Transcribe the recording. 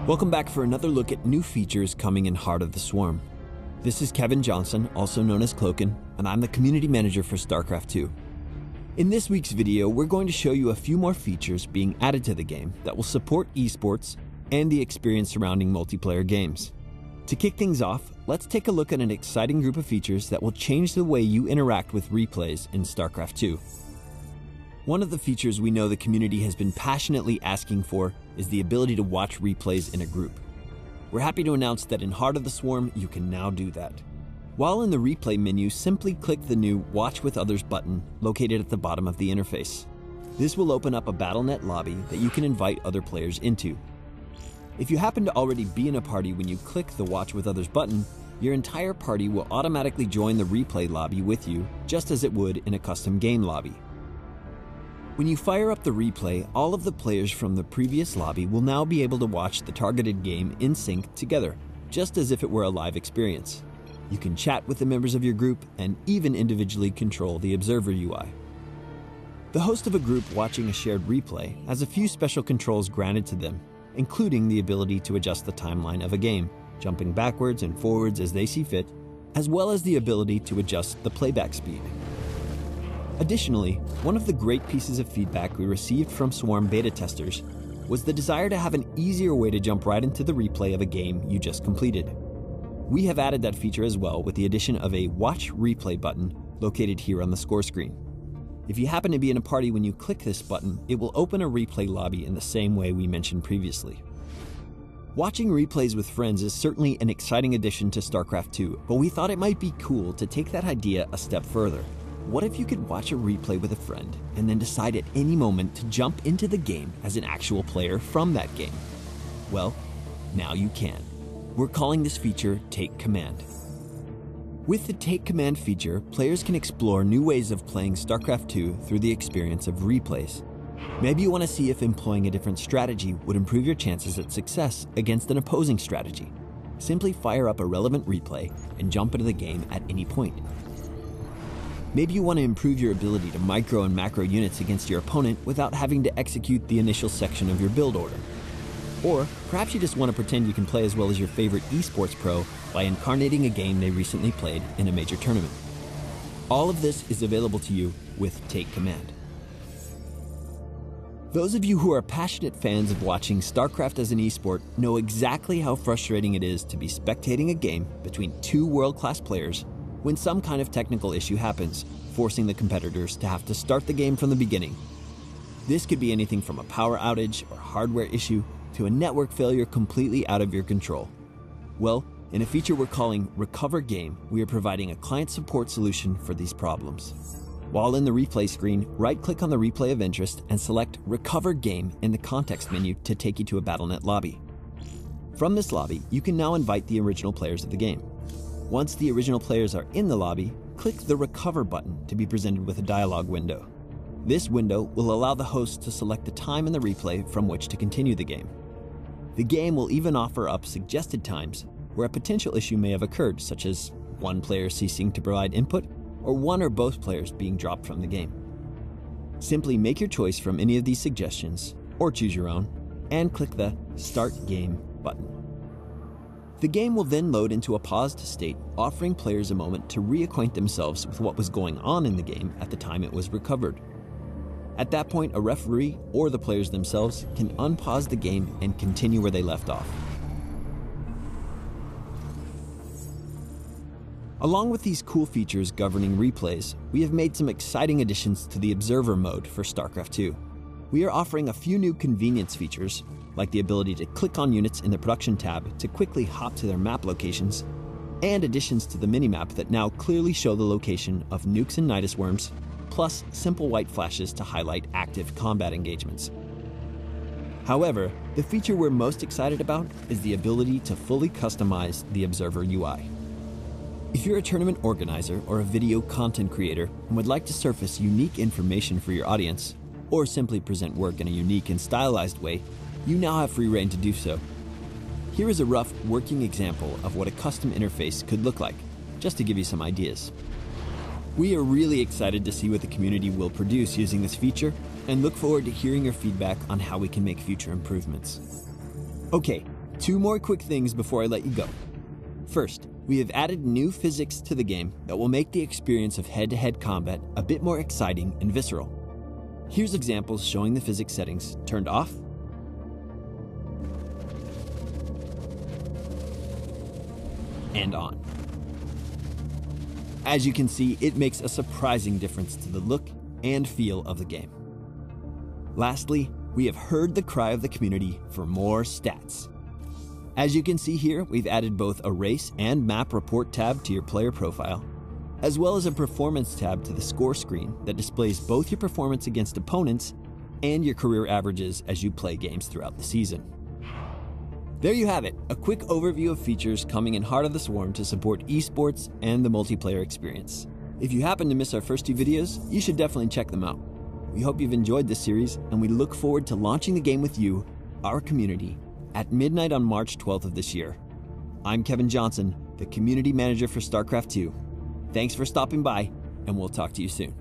Welcome back for another look at new features coming in Heart of the Swarm. This is Kevin Johnson, also known as Cloakin, and I'm the Community Manager for StarCraft 2. In this week's video, we're going to show you a few more features being added to the game that will support esports and the experience surrounding multiplayer games. To kick things off, let's take a look at an exciting group of features that will change the way you interact with replays in StarCraft 2. One of the features we know the community has been passionately asking for is the ability to watch replays in a group. We're happy to announce that in Heart of the Swarm, you can now do that. While in the replay menu, simply click the new Watch with Others button located at the bottom of the interface. This will open up a BattleNet lobby that you can invite other players into. If you happen to already be in a party when you click the Watch with Others button, your entire party will automatically join the replay lobby with you, just as it would in a custom game lobby. When you fire up the replay, all of the players from the previous lobby will now be able to watch the targeted game in sync together, just as if it were a live experience. You can chat with the members of your group and even individually control the observer UI. The host of a group watching a shared replay has a few special controls granted to them, including the ability to adjust the timeline of a game, jumping backwards and forwards as they see fit, as well as the ability to adjust the playback speed. Additionally, one of the great pieces of feedback we received from Swarm beta testers was the desire to have an easier way to jump right into the replay of a game you just completed. We have added that feature as well with the addition of a Watch Replay button located here on the score screen. If you happen to be in a party when you click this button, it will open a replay lobby in the same way we mentioned previously. Watching replays with friends is certainly an exciting addition to StarCraft 2, but we thought it might be cool to take that idea a step further. What if you could watch a replay with a friend and then decide at any moment to jump into the game as an actual player from that game? Well, now you can. We're calling this feature Take Command. With the Take Command feature, players can explore new ways of playing StarCraft 2 through the experience of replays. Maybe you want to see if employing a different strategy would improve your chances at success against an opposing strategy. Simply fire up a relevant replay and jump into the game at any point. Maybe you want to improve your ability to micro and macro units against your opponent without having to execute the initial section of your build order. Or perhaps you just want to pretend you can play as well as your favorite esports pro by incarnating a game they recently played in a major tournament. All of this is available to you with Take Command. Those of you who are passionate fans of watching StarCraft as an esport know exactly how frustrating it is to be spectating a game between two world-class players when some kind of technical issue happens, forcing the competitors to have to start the game from the beginning. This could be anything from a power outage or hardware issue to a network failure completely out of your control. Well, in a feature we're calling Recover Game, we are providing a client support solution for these problems. While in the replay screen, right-click on the replay of interest and select Recover Game in the context menu to take you to a BattleNet lobby. From this lobby, you can now invite the original players of the game. Once the original players are in the lobby, click the Recover button to be presented with a dialog window. This window will allow the host to select the time in the replay from which to continue the game. The game will even offer up suggested times where a potential issue may have occurred, such as one player ceasing to provide input or one or both players being dropped from the game. Simply make your choice from any of these suggestions, or choose your own, and click the Start Game button. The game will then load into a paused state, offering players a moment to reacquaint themselves with what was going on in the game at the time it was recovered. At that point, a referee or the players themselves can unpause the game and continue where they left off. Along with these cool features governing replays, we have made some exciting additions to the Observer mode for StarCraft 2. We are offering a few new convenience features, like the ability to click on units in the Production tab to quickly hop to their map locations, and additions to the minimap that now clearly show the location of nukes and Nidus worms, plus simple white flashes to highlight active combat engagements. However, the feature we're most excited about is the ability to fully customize the Observer UI. If you're a tournament organizer or a video content creator and would like to surface unique information for your audience, or simply present work in a unique and stylized way, you now have free reign to do so. Here is a rough working example of what a custom interface could look like, just to give you some ideas. We are really excited to see what the community will produce using this feature and look forward to hearing your feedback on how we can make future improvements. Okay, Two more quick things before I let you go. First, we have added new physics to the game that will make the experience of head-to-head combat a bit more exciting and visceral. Here's examples showing the physics settings turned off and on. As you can see, it makes a surprising difference to the look and feel of the game. Lastly, we have heard the cry of the community for more stats. As you can see here, we've added both a race and map report tab to your player profile, as well as a performance tab to the score screen that displays both your performance against opponents and your career averages as you play games throughout the season. There you have it, a quick overview of features coming in Heart of the Swarm to support esports and the multiplayer experience. If you happen to miss our first two videos, you should definitely check them out. We hope you've enjoyed this series, and we look forward to launching the game with you, our community, at midnight on March 12th of this year. I'm Kevin Johnson, the Community Manager for StarCraft 2. Thanks for stopping by, and we'll talk to you soon.